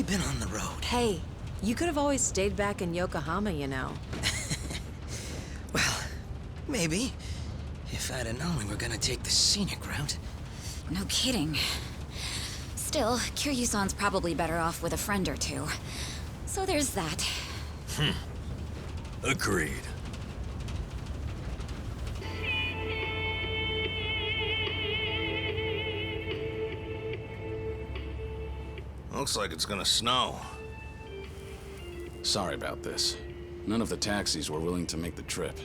been on the road. Hey, you could have always stayed back in Yokohama, you know. Well, maybe. If I'd have known we were gonna take the scenic route. No kidding. Still, Kiryu-san's probably better off with a friend or two. So there's that. Agreed. Looks like it's gonna snow. Sorry about this. None of the taxis were willing to make the trip.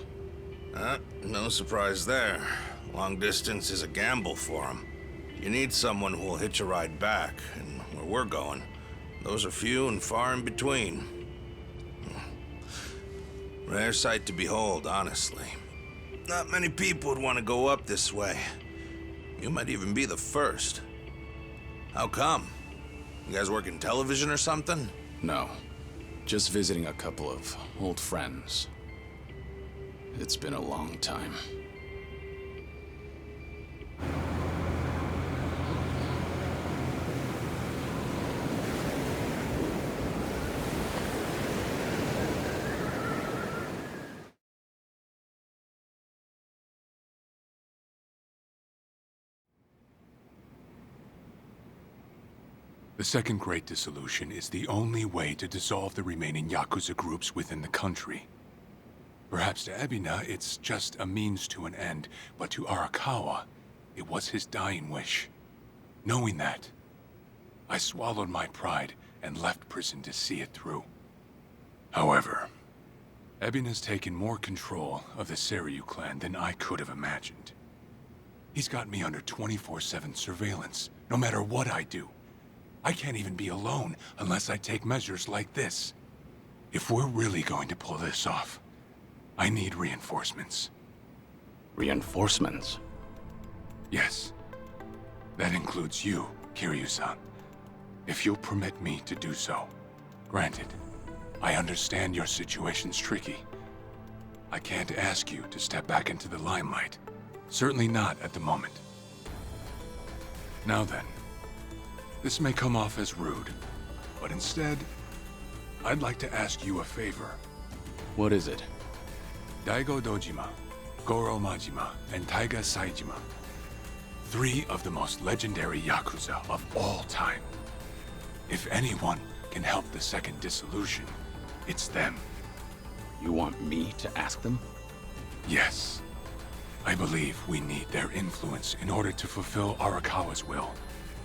No surprise there. Long distance is a gamble for them. You need someone who will hitch a ride back, and where we're going, those are few and far in between. Rare sight to behold, honestly. Not many people would want to go up this way. You might even be the first. How come? You guys work in television or something? No. Just visiting a couple of old friends. It's been a long time. The Second Great Dissolution is the only way to dissolve the remaining Yakuza groups within the country. Perhaps to Ebina, it's just a means to an end, but to Arakawa, it was his dying wish. Knowing that, I swallowed my pride and left prison to see it through. However, Ebina's taken more control of the Seiryu clan than I could have imagined. He's got me under 24/7 surveillance, no matter what I do. I can't even be alone unless I take measures like this. If we're really going to pull this off, I need reinforcements. Reinforcements? Yes. That includes you, Kiryu-san. If you'll permit me to do so. Granted, I understand your situation's tricky. I can't ask you to step back into the limelight. Certainly not at the moment. Now then, this may come off as rude, but instead, I'd like to ask you a favor. What is it? Daigo Dojima, Goro Majima, and Taiga Saijima. 3 of the most legendary Yakuza of all time. If anyone can help the Second Dissolution, it's them. You want me to ask them? Yes. I believe we need their influence in order to fulfill Arakawa's will.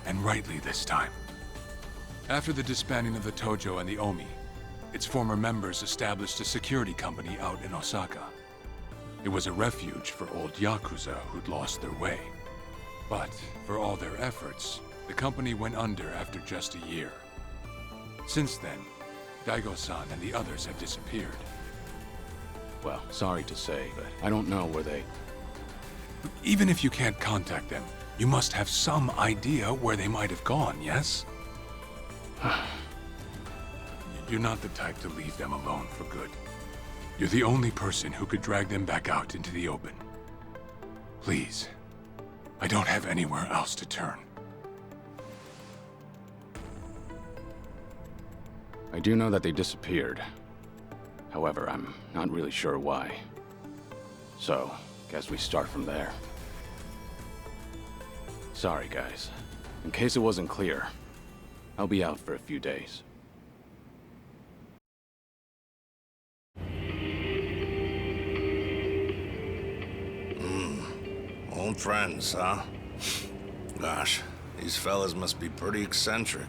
And rightly this time. After the disbanding of the Tojo and the Omi, its former members established a security company out in Osaka. It was a refuge for old Yakuza who'd lost their way. But for all their efforts, the company went under after just a year. Since then, Daigo-san and the others have disappeared. Well, sorry to say, but I don't know where they... Even if you can't contact them, you must have some idea where they might have gone, yes? You're not the type to leave them alone for good. You're the only person who could drag them back out into the open. Please, I don't have anywhere else to turn. I do know that they disappeared. However, I'm not really sure why. So, guess we start from there. Sorry, guys. In case it wasn't clear, I'll be out for a few days. Old friends, huh? Gosh, these fellas must be pretty eccentric.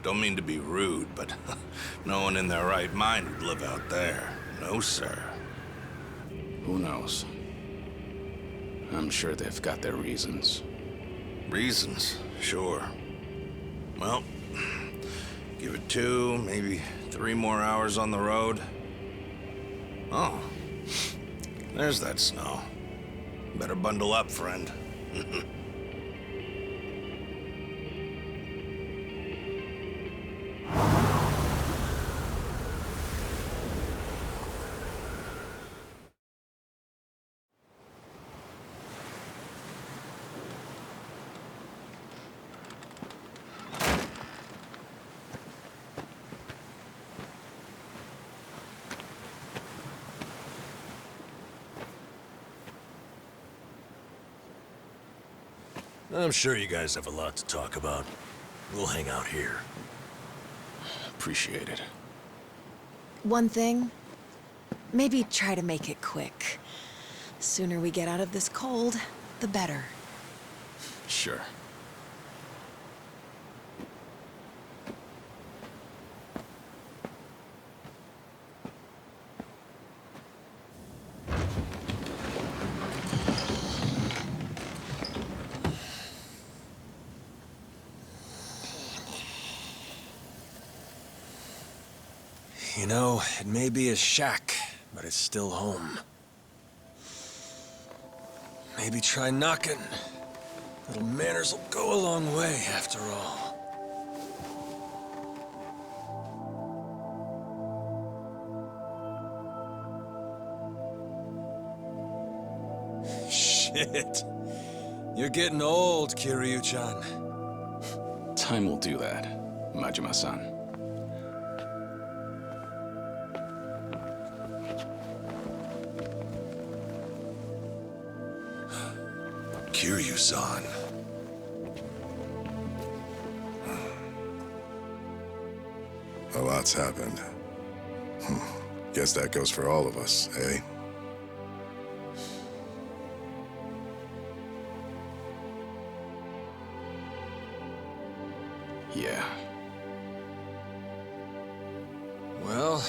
Don't mean to be rude, but no one in their right mind would live out there. No, sir. Who knows? I'm sure they've got their reasons. Reasons, sure. Well, give it 2, maybe 3 more hours on the road. Oh, there's that snow. Better bundle up, friend. I'm sure you guys have a lot to talk about. We'll hang out here. Appreciate it. One thing, maybe try to make it quick. Sooner we get out of this cold, the better. Sure. You know, it may be a shack, but it's still home. Maybe try knocking. Little manners will go a long way, after all. Shit. You're getting old, Kiryu-chan. Time will do that, Majima-san. Kiryu-san. A lot's happened. Guess that goes for all of us, eh? Yeah. Well,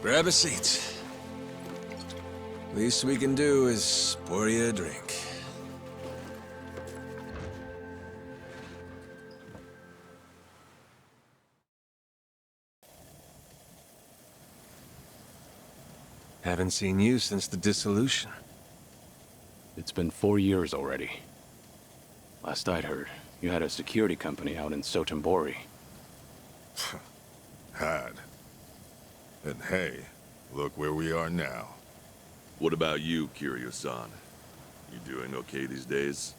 grab a seat. Least we can do is pour you a drink. Haven't seen you since the dissolution. It's been 4 years already. Last I'd heard, you had a security company out in Sotenbori. Had. And hey, look where we are now. What about you, Kiryu-san? You doing okay these days?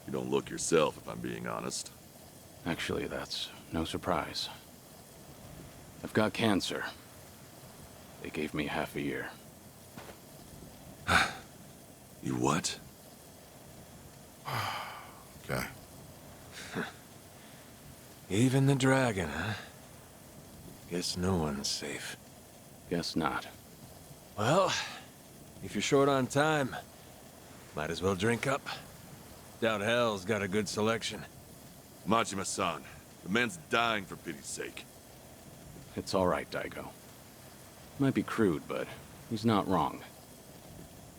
You don't look yourself, if I'm being honest. Actually, that's no surprise. I've got cancer. They gave me half a year. You what? Okay. Even the dragon, huh? Guess no one's safe. Guess not. Well, if you're short on time, might as well drink up. Doubt hell's got a good selection. Majima-san, the man's dying for pity's sake. It's all right, Daigo. Might be crude, but he's not wrong.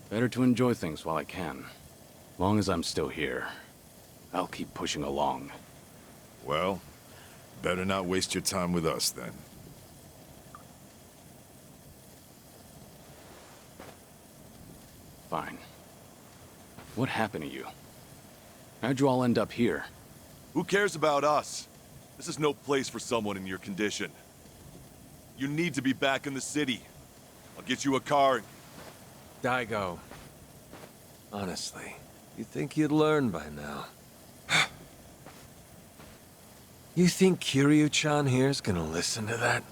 Better to enjoy things while I can. Long as I'm still here, I'll keep pushing along. Well, better not waste your time with us, then. Fine. What happened to you? How'd you all end up here? Who cares about us? This is no place for someone in your condition. You need to be back in the city. I'll get you a car. Daigo. Honestly, you'd think you'd learn by now. You think Kiryu-chan here's gonna listen to that?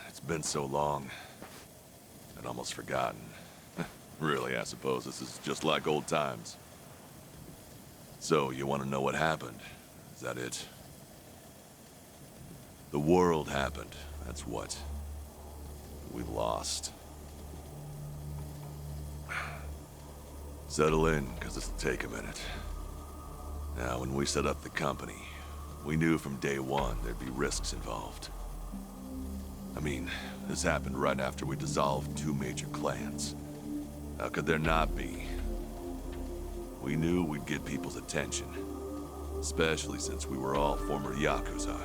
It's been so long. I'd almost forgotten. Really, I suppose this is just like old times. So, you want to know what happened? Is that it? The world happened, that's what. We lost. Settle in, because this'll take a minute. Now, when we set up the company, we knew from day one there'd be risks involved. I mean, this happened right after we dissolved 2 major clans. How could there not be? We knew we'd get people's attention. Especially since we were all former Yakuza.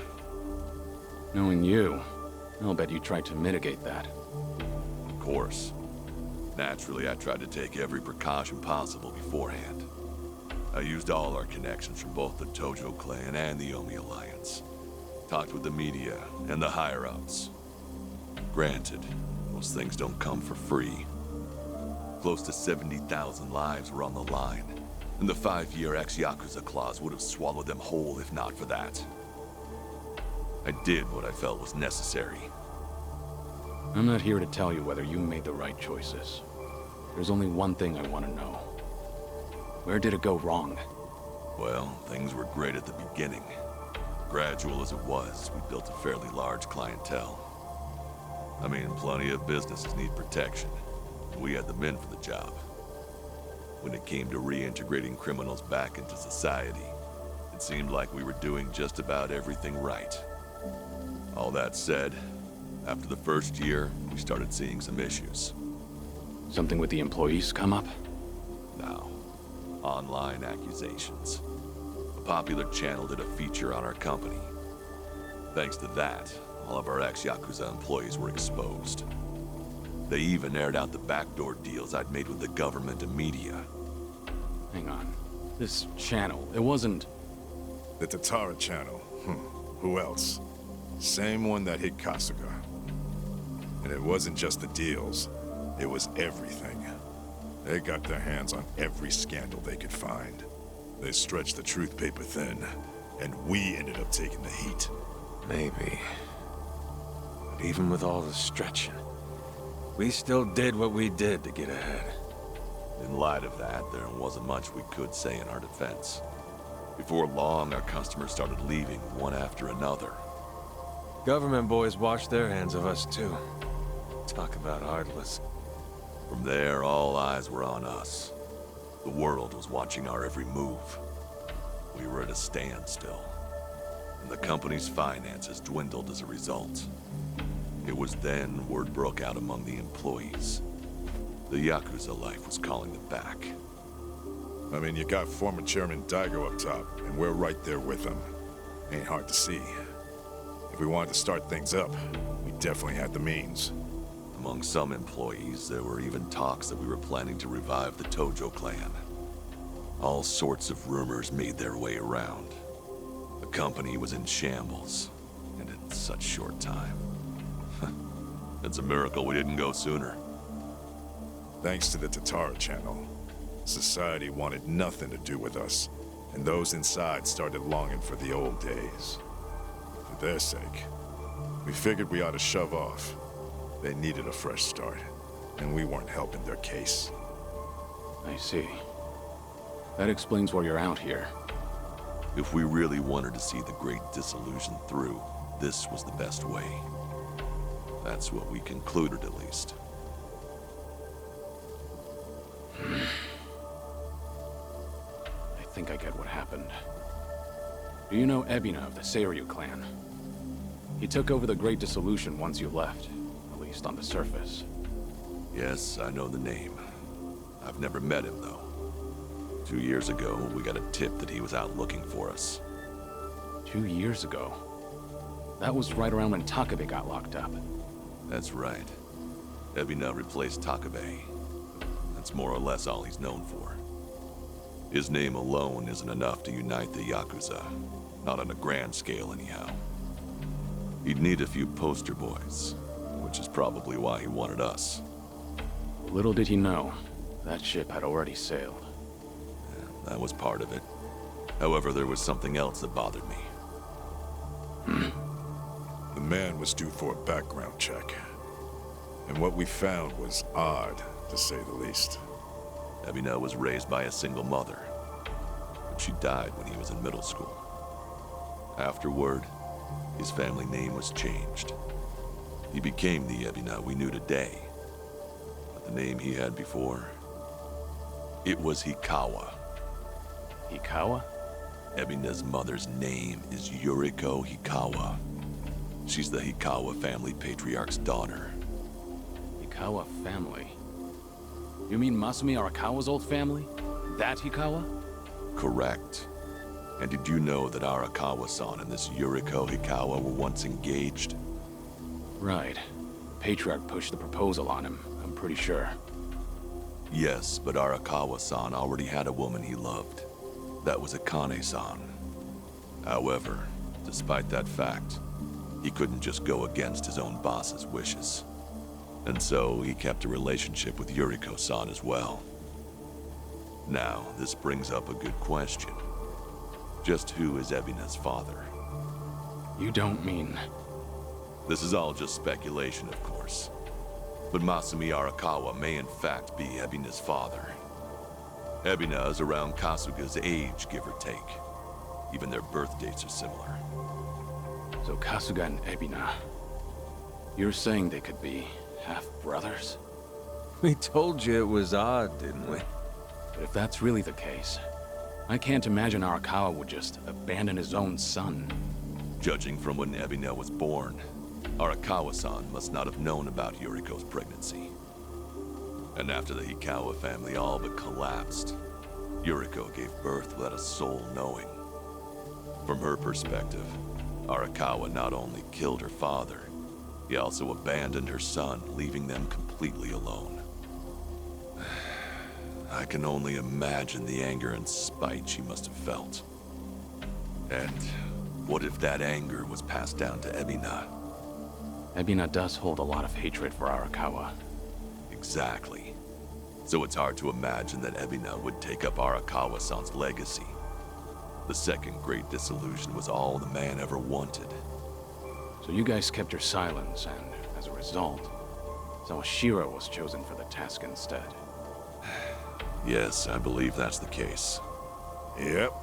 Knowing you, I'll bet you tried to mitigate that. Of course. Naturally, I tried to take every precaution possible beforehand. I used all our connections from both the Tojo clan and the Omi Alliance. Talked with the media and the higher-ups. Granted, those things don't come for free. Close to 70,000 lives were on the line, and the 5-year ex-Yakuza clause would have swallowed them whole if not for that. I did what I felt was necessary. I'm not here to tell you whether you made the right choices. There's only one thing I want to know. Where did it go wrong? Well, things were great at the beginning. Gradual as it was, we built a fairly large clientele. I mean, plenty of businesses need protection. We had the men for the job. When it came to reintegrating criminals back into society, it seemed like we were doing just about everything right. All that said, after the first year, we started seeing some issues. Something with the employees come up? Now, online accusations. A popular channel did a feature on our company. Thanks to that, all of our ex-Yakuza employees were exposed. They even aired out the backdoor deals I'd made with the government and media. Hang on. This channel, it wasn't... The Tatara channel. Who else? Same one that hit Kasuga. And it wasn't just the deals. It was everything. They got their hands on every scandal they could find. They stretched the truth paper thin, and we ended up taking the heat. Maybe. But even with all the stretching, we still did what we did to get ahead. In light of that, there wasn't much we could say in our defense. Before long, our customers started leaving one after another. Government boys washed their hands of us too. Talk about heartless. From there, all eyes were on us. The world was watching our every move. We were at a standstill, and the company's finances dwindled as a result. It was then word broke out among the employees. The Yakuza life was calling them back. I mean, you got former Chairman Daigo up top, and we're right there with him. Ain't hard to see. If we wanted to start things up, we definitely had the means. Among some employees, there were even talks that we were planning to revive the Tojo clan. All sorts of rumors made their way around. The company was in shambles, and in such short time. It's a miracle we didn't go sooner. Thanks to the Tatara channel, society wanted nothing to do with us, and those inside started longing for the old days. For their sake, we figured we ought to shove off. They needed a fresh start, and we weren't helping their case. I see. That explains why you're out here. If we really wanted to see the Great Dissolution through, this was the best way. That's what we concluded, at least. I think I get what happened. Do you know Ebina of the Seiryu clan? He took over the Great Dissolution once you left, at least on the surface. Yes, I know the name. I've never met him, though. 2 years ago, we got a tip that he was out looking for us. 2 years ago? That was right around when Takabe got locked up. That's right. Ebina replaced Takabe. That's more or less all he's known for. His name alone isn't enough to unite the Yakuza. Not on a grand scale, anyhow. He'd need a few poster boys, which is probably why he wanted us. Little did he know, that ship had already sailed. Yeah, that was part of it. However, there was something else that bothered me. The man was due for a background check. And what we found was odd, to say the least. Ebina was raised by a single mother, but she died when he was in middle school. Afterward, his family name was changed. He became the Ebina we knew today. But the name he had before, it was Hikawa. Hikawa? Ebina's mother's name is Yuriko Hikawa. She's the Hikawa family patriarch's daughter. Hikawa family? You mean Masumi Arakawa's old family? That Hikawa? Correct. And did you know that Arakawa-san and this Yuriko Hikawa were once engaged? Right. Patriarch pushed the proposal on him, I'm pretty sure. Yes, but Arakawa-san already had a woman he loved. That was Akane-san. However, despite that fact, he couldn't just go against his own boss's wishes. And so he kept a relationship with Yuriko-san as well. Now, this brings up a good question. Just who is Ebina's father? You don't mean... This is all just speculation, of course. But Masumi Arakawa may in fact be Ebina's father. Ebina is around Kasuga's age, give or take. Even their birth dates are similar. So Kasuga and Ebina, you're saying they could be half-brothers? We told you it was odd, didn't we? But if that's really the case, I can't imagine Arakawa would just abandon his own son. Judging from when Ebina was born, Arakawa-san must not have known about Yuriko's pregnancy. And after the Hikawa family all but collapsed, Yuriko gave birth without a soul knowing. From her perspective, Arakawa not only killed her father, he also abandoned her son, leaving them completely alone. I can only imagine the anger and spite she must have felt. And what if that anger was passed down to Ebina? Ebina does hold a lot of hatred for Arakawa. Exactly. So it's hard to imagine that Ebina would take up Arakawa-san's legacy. The second great disillusion was all the man ever wanted. So you guys kept your silence, and as a result, Sawashiro was chosen for the task instead. Yes, I believe that's the case. Yep,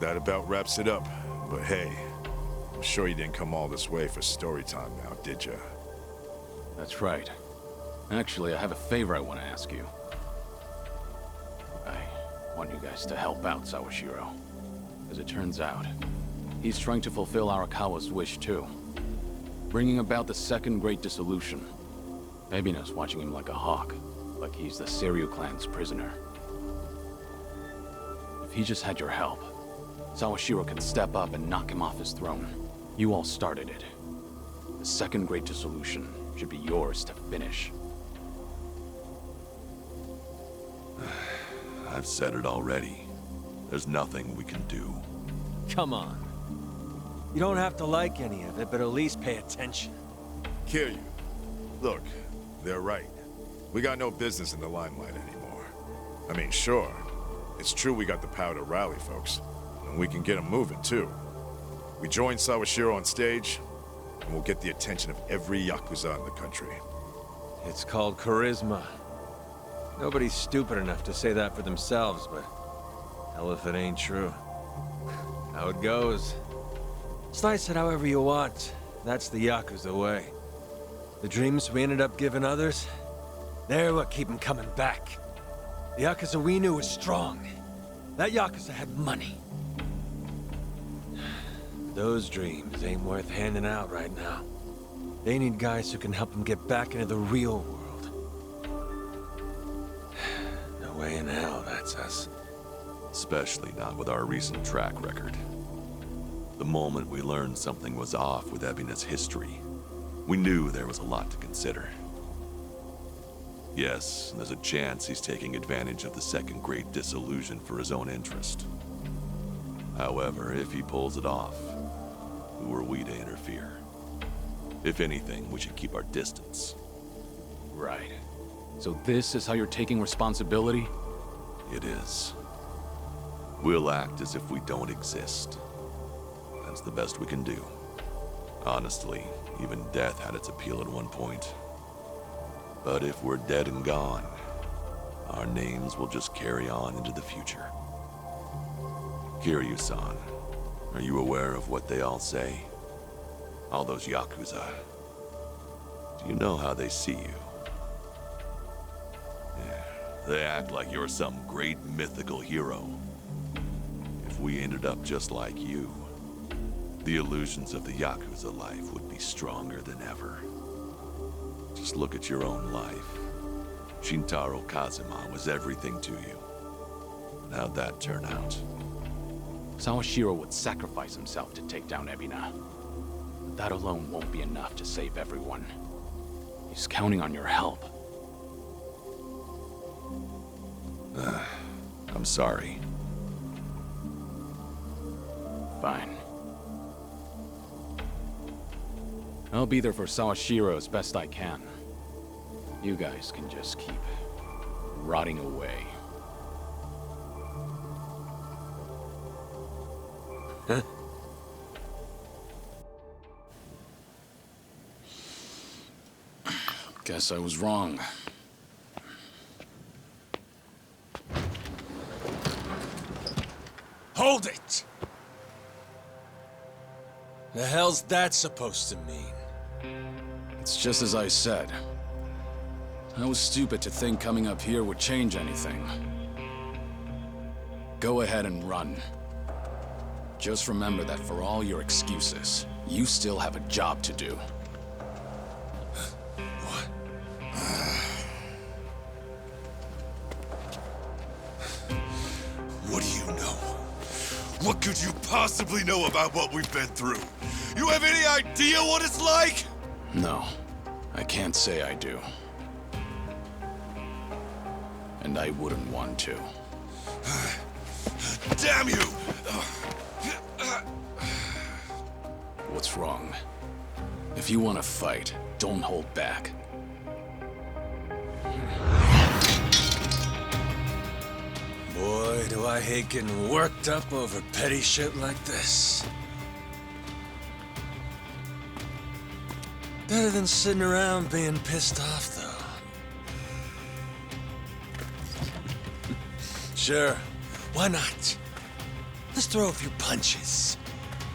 that about wraps it up. But hey, I'm sure you didn't come all this way for story time now, did ya? That's right. Actually, I have a favor I want to ask you. I want you guys to help out Sawashiro. As it turns out, he's trying to fulfill Arakawa's wish too. Bringing about the second great dissolution. Ebina's watching him like a hawk, like he's the Kiryu clan's prisoner. If he just had your help, Sawashiro could step up and knock him off his throne. You all started it. The second great dissolution should be yours to finish. I've said it already. There's nothing we can do. Come on. You don't have to like any of it, but at least pay attention. Kiryu, look, they're right. We got no business in the limelight anymore. I mean, sure, it's true we got the power to rally folks, and we can get them moving too. We join Sawashiro on stage, and we'll get the attention of every Yakuza in the country. It's called charisma. Nobody's stupid enough to say that for themselves, but hell if it ain't true. How it goes. Slice it however you want. That's the Yakuza way. The dreams we ended up giving others, they're what keep them coming back. The Yakuza we knew was strong. That Yakuza had money. Those dreams ain't worth handing out right now. They need guys who can help them get back into the real world. No way in hell that's us. Especially not with our recent track record. The moment we learned something was off with Ebina's history, we knew there was a lot to consider. Yes, there's a chance he's taking advantage of the second great disillusion for his own interest. However, if he pulls it off, who are we to interfere? If anything, we should keep our distance. Right. So this is how you're taking responsibility? It is. We'll act as if we don't exist. That's the best we can do. Honestly, even death had its appeal at one point. But if we're dead and gone, our names will just carry on into the future. Kiryu-san, are you aware of what they all say? All those Yakuza. Do you know how they see you? Yeah, they act like you're some great mythical hero. If we ended up just like you, the illusions of the Yakuza life would be stronger than ever. Just look at your own life. Shintaro Kazuma was everything to you. And how'd that turn out? Sawashiro would sacrifice himself to take down Ebina. But that alone won't be enough to save everyone. He's counting on your help. I'm sorry. Fine. I'll be there for Sawashiro as best I can. You guys can just keep rotting away. Guess I was wrong. Hold it! The hell's that supposed to mean? It's just as I said. I was stupid to think coming up here would change anything. Go ahead and run. Just remember that for all your excuses, you still have a job to do. What? What do you know? What could you possibly know about what we've been through? You have any idea what it's like? No, I can't say I do. And I wouldn't want to. Damn you! What's wrong? If you want to fight, don't hold back. Boy, do I hate getting worked up over petty shit like this. Better than sitting around being pissed off, though. Sure, why not? Let's throw a few punches.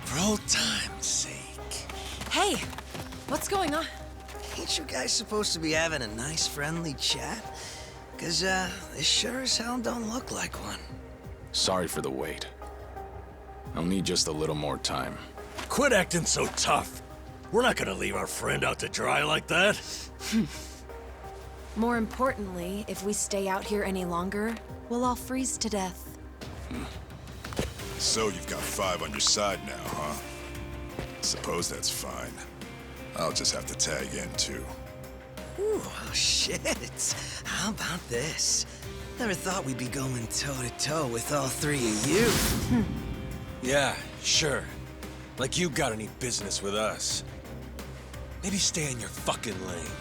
For old time's sake. Hey, what's going on? Ain't you guys supposed to be having a nice, friendly chat? 'Cause, this sure as hell don't look like one. Sorry for the wait. I'll need just a little more time. Quit acting so tough. We're not gonna leave our friend out to dry like that. More importantly, if we stay out here any longer, we'll all freeze to death. So you've got 5 on your side now, huh? Suppose that's fine. I'll just have to tag in, too. Ooh, oh shit. How about this? Never thought we'd be going toe-to-toe with all 3 of you. Yeah, sure. Like you got any business with us. Maybe stay in your fucking lane.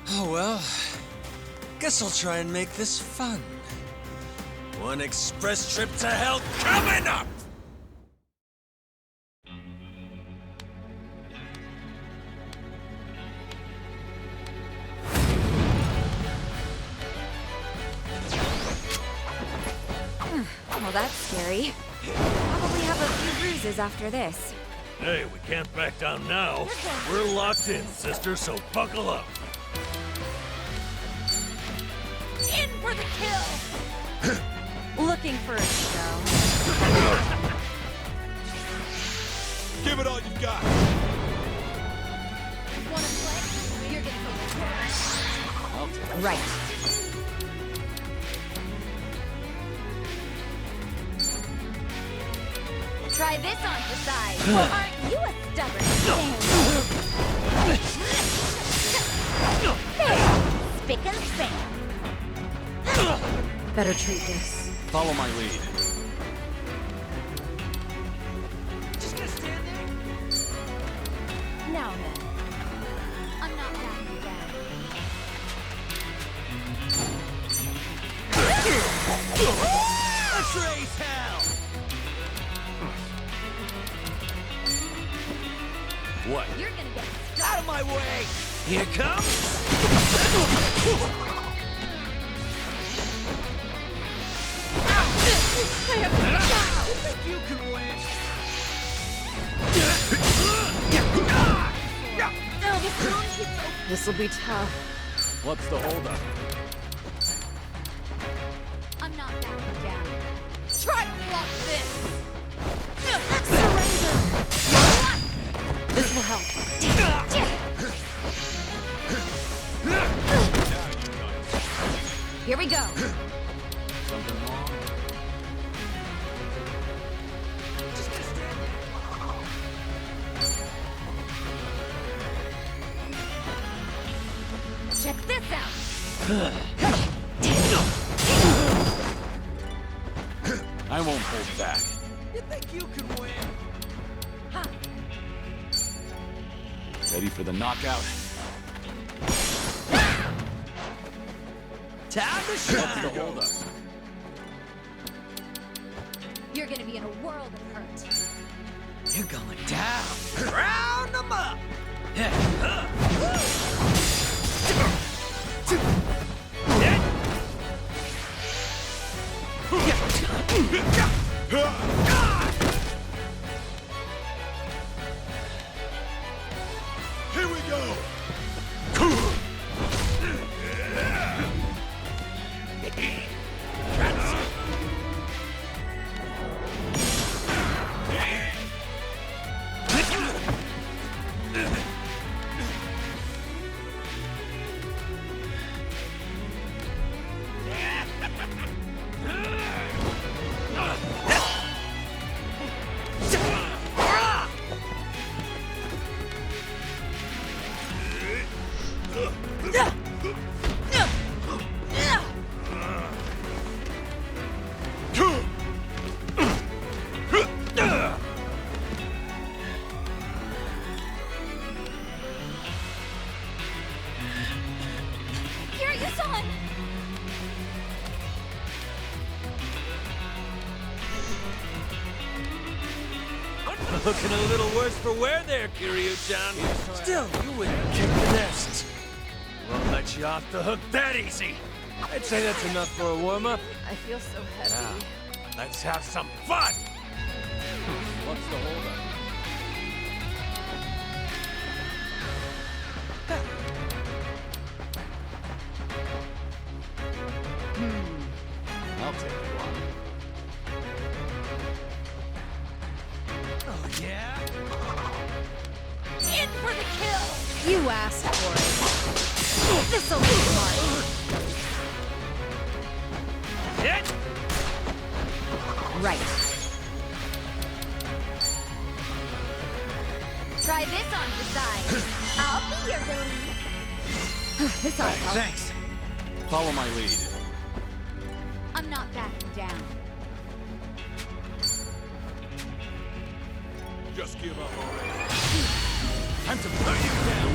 Oh well. Guess I'll try and make this fun. One express trip to hell coming up! Well, that's scary. Probably have a few bruises after this. Hey, we can't back down now. We're locked in, sister, so buckle up. In for the kill! Looking for a show. Give it all you got! Wanna play? You're gonna go. Right. Try this on for size. Aren't you a stubborn thing? Spick and span. Better treat this. Follow my lead. Just gonna stand there? Now then. I'm not backing down. Let's raise hell! What? You're gonna get Out of my way! Here comes... You can win! This'll be tough. What's the holdup? I'm not backing down. Try to block this! Surrender! This will help. Here we go. Something wrong? Check this out. I won't hold back. You think you can win? Ready for the knockout? Time to What's the shine! holdup? You're gonna be in a world of hurt. You're going down. Round them up. Here we go! Kiryu-san! Looking a little worse for wear there, Kiryu-chan. Still, you wouldn't kick the nest. Won't let you off the hook that easy. I'd say that's enough for a warm-up. I feel so heavy. Let's have some fun! What's the holdup? I'll take you on. Oh, yeah? In for the kill! You asked for it. This'll be fun. Hit! Right. Try this on the side. I'll be your goalie. This ought to help. Thanks. Follow my lead. I'm not backing down. Just give up already. Time to put you down!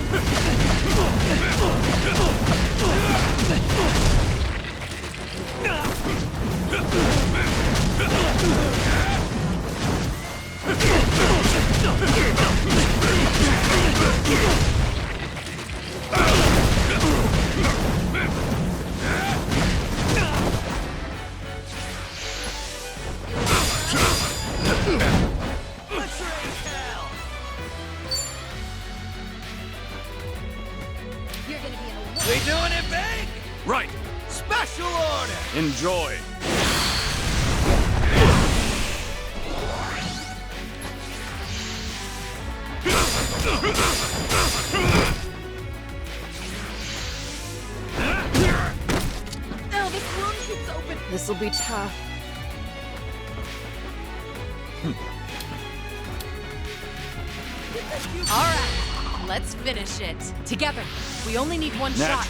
Let's raise hell! You're gonna be in a We doing it big? Right. Special order! Enjoy. Oh, this wound keeps open. This'll be tough. All right, let's finish it. Together. We only need one shot.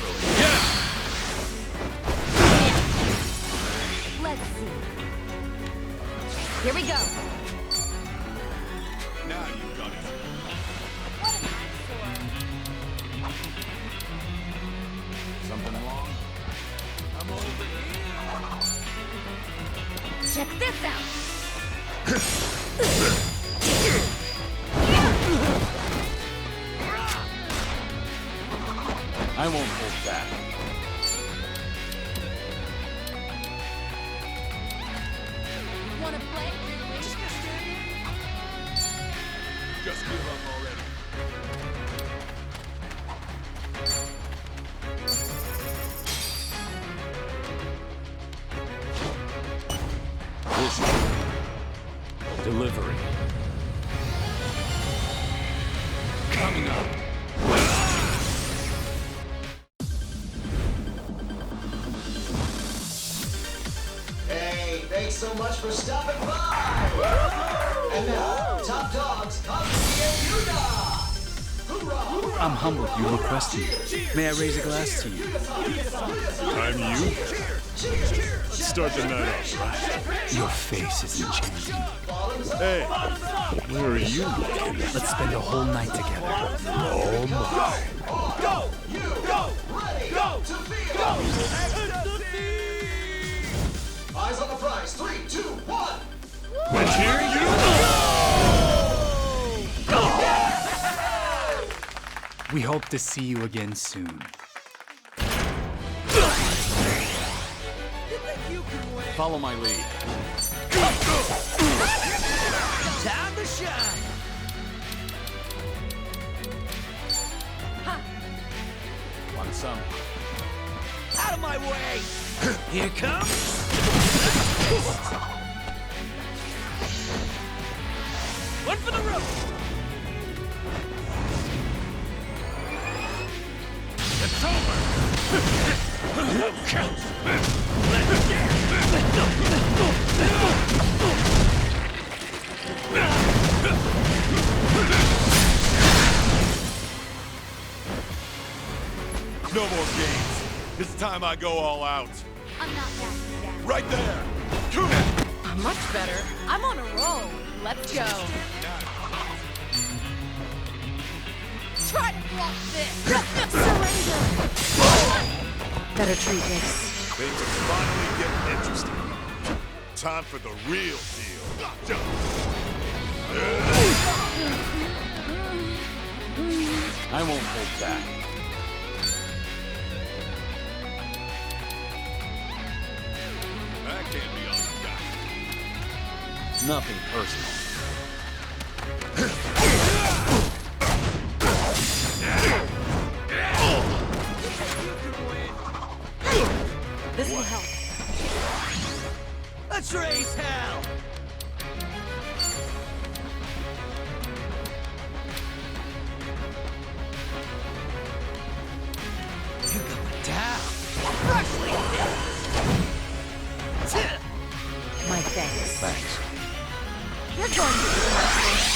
Let's see. Here we go. Now you've done it. What am I for? Something wrong? I'm over here. Check this out. I won't hold back. Wanna play? Just give up already. Delivery. Coming up. Hey, thanks so much for stopping by! And now, top dogs, come to Yuna! Hoorah! I'm humbled you requested it. May I raise a glass to you? I'm you? Let's start the night off right. Your face is enchanting. Hey, where are you? Let's spend a whole night together. Oh my. Go! You go! Ready! Go! To field! Eyes on the prize. 3, 2, 1! And here you go! We hope to see you again soon. Follow my lead. Time to shine! Want some? Out of my way! Here comes... One for the road! It's over! No more games. It's time I go all out. I'm not backing down. Right there! Much better. I'm on a roll. Let's go. Try to block this. Surrender. Better treat this. Things are finally getting interesting. Time for the real deal. I won't hold back. That can't be all you got. Nothing personal. This will help. Let's raise hell! You're going down. Freshly hit. My thanks. Thanks. You're going to be remorseful.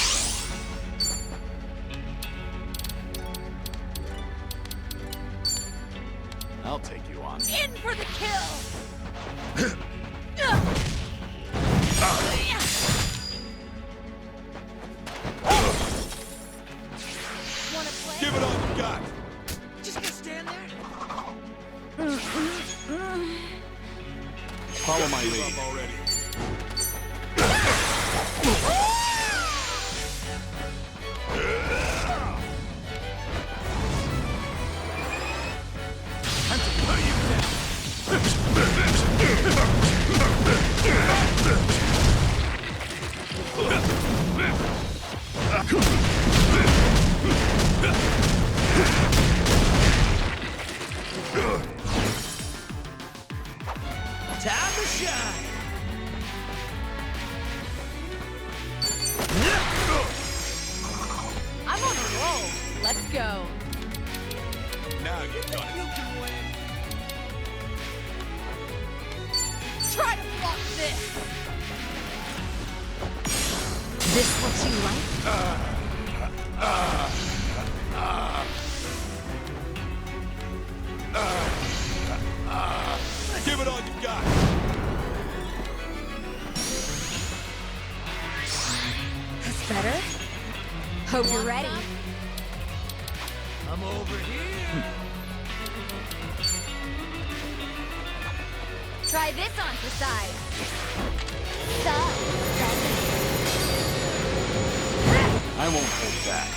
I'll take you on. In for the kill! Wanna play? Give it all you got. Just gonna stand there? Follow my Give lead. up already. Time to put you down. Time to shine! I'm on a roll. Let's go. Now you've done it. You can win. Try to block this. This what you like? Give it all you got. That's better. Hope you're ready. I'm over here. Try this on for size. I won't hold back.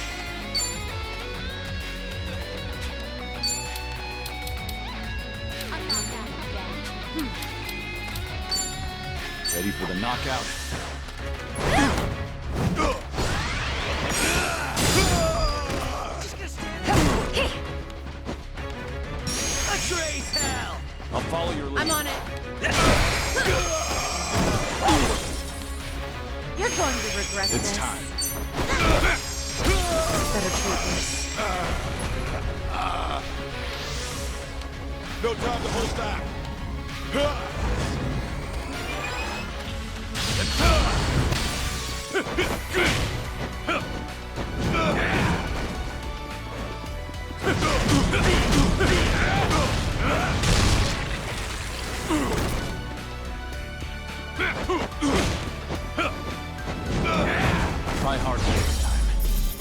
I'm not backing down. Ready for the knockout? Just gonna stand there. Let's raise hell! I'll follow your lead. I'm on it. You're going to regret It's this. time. Better treat this. No time to hold back. Try harder next time.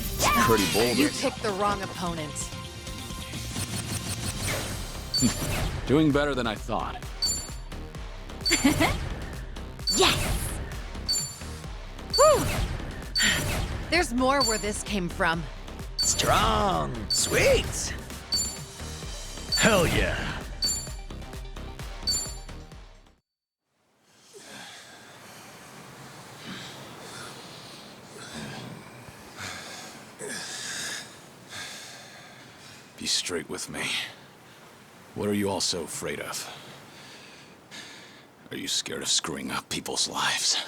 It's pretty bold. You picked the wrong opponent. Doing better than I thought. Yes! Whew! There's more where this came from. Strong. Sweet. Hell yeah. Be straight with me. What are you all so afraid of? Are you scared of screwing up people's lives?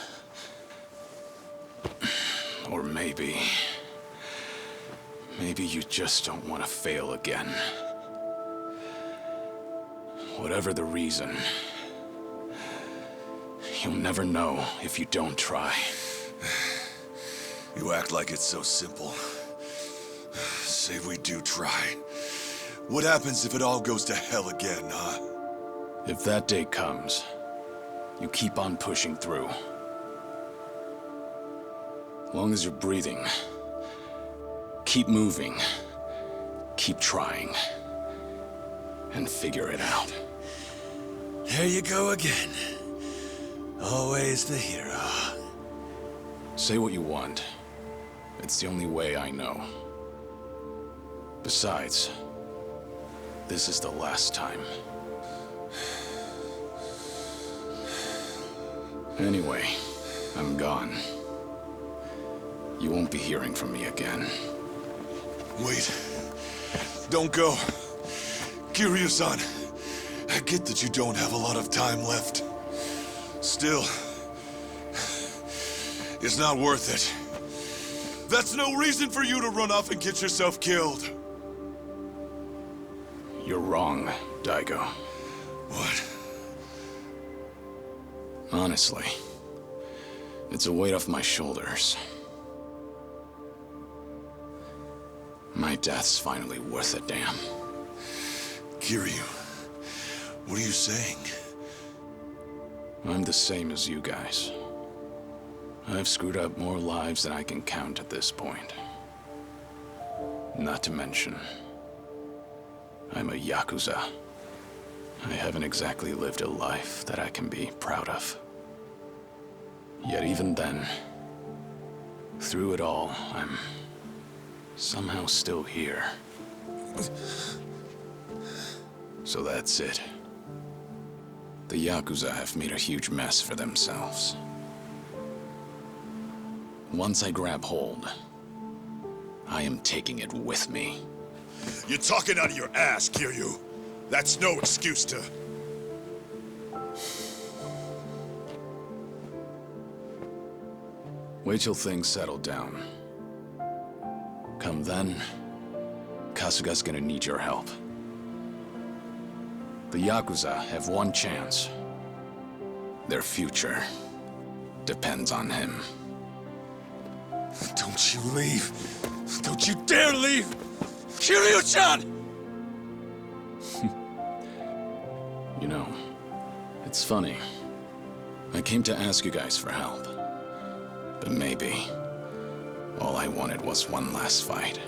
Or maybe you just don't want to fail again. Whatever the reason, you'll never know if you don't try. You act like it's so simple. Say we do try. What happens if it all goes to hell again, huh? If that day comes, you keep on pushing through. Long as you're breathing, keep moving, keep trying, and figure it out. There you go again. Always the hero. Say what you want. It's the only way I know. Besides, this is the last time. Anyway, I'm gone. You won't be hearing from me again. Wait. Don't go. Kiryu-san, I get that you don't have a lot of time left. Still, it's not worth it. That's no reason for you to run off and get yourself killed. You're wrong, Daigo. What? Honestly, it's a weight off my shoulders. My death's finally worth a damn. Kiryu, what are you saying? I'm the same as you guys. I've screwed up more lives than I can count at this point. Not to mention, I'm a Yakuza. I haven't exactly lived a life that I can be proud of. Yet even then, through it all, I'm somehow still here. So that's it. The Yakuza have made a huge mess for themselves. Once I grab hold, I am taking it with me. You're talking out of your ass, Kiryu. That's no excuse to... Wait till things settle down. Come then, Kasuga's gonna need your help. The Yakuza have one chance. Their future depends on him. Don't you leave. Don't you dare leave! Kiryu-chan! You know, it's funny. I came to ask you guys for help. But maybe all I wanted was one last fight.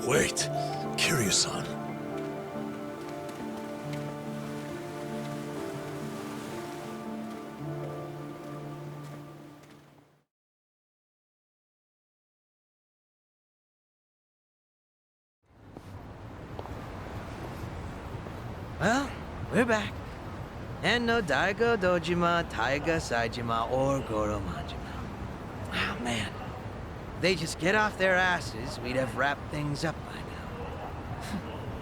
Wait, Kiryu-san. Well, we're back. And no Daigo Dojima, Taiga Saijima, or Goro Majima. Oh, man. If they just get off their asses, we'd have wrapped things up by now.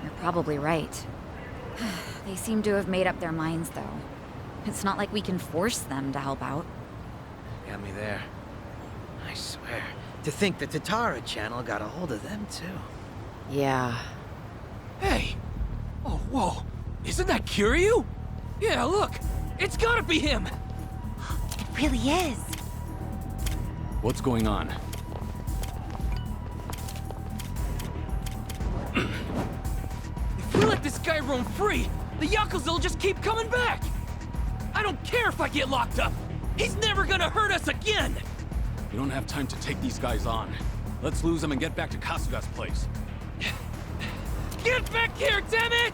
You're probably right. They seem to have made up their minds, though. It's not like we can force them to help out. Got me there. I swear. To think the Tatara channel got a hold of them, too. Yeah. Hey! Oh, whoa. Isn't that Kiryu? Yeah, look! It's gotta be him! It really is. What's going on? If we let this guy roam free, the Yakuza will just keep coming back! I don't care if I get locked up! He's never gonna hurt us again! We don't have time to take these guys on. Let's lose them and get back to Kasuga's place. Get back here, damn it!